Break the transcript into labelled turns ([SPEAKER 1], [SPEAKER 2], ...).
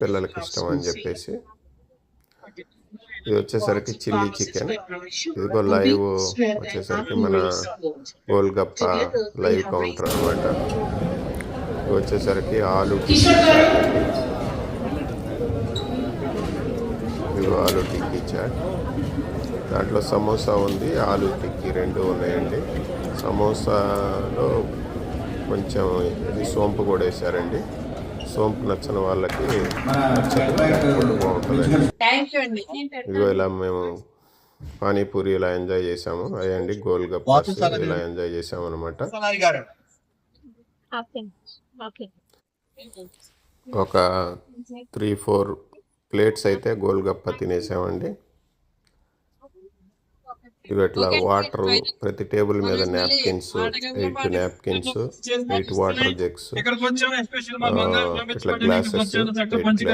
[SPEAKER 1] పిల్లలకి ఇష్టం అని చెప్పేసి. ఇది వచ్చేసరికి చిల్లీ చికెన్. ఇదిగో లైవ్ వచ్చేసరికి మన గోల్గప్ప లైవ్ కౌంటర్ అనమాట. ఇది వచ్చేసరికి ఆలు టిక్కీ చాట్ అండి. ఇదిగో ఆలు టిక్కీ చాట్. దాంట్లో సమోసా ఉంది, ఆలు టిక్కీ రెండు ఉన్నాయండి. సమోసాలో కొంచెం ఇది సోంపు కూడా వేసారండి. సోంపు నచ్చని వాళ్ళకి బాగుంటుందండి. ఇదిగో ఇలా మేము పానీపూరి ఇలా ఎంజాయ్ చేసాము. అయ్యండి గోల్గప్పాస్ ఇలా ఎంజాయ్ చేసాము అనమాట. ఒక 3-4 ప్లేట్స్ అయితే గోల్గప్ప తినేసామండి. ఇవి ఇట్లా వాటర్ ప్రతి టేబుల్ మీద నాప్కిన్స్, 8 నాప్కిన్స్, 8 వాటర్ జగ్స్, ఇట్లా గ్లాసెస్, 8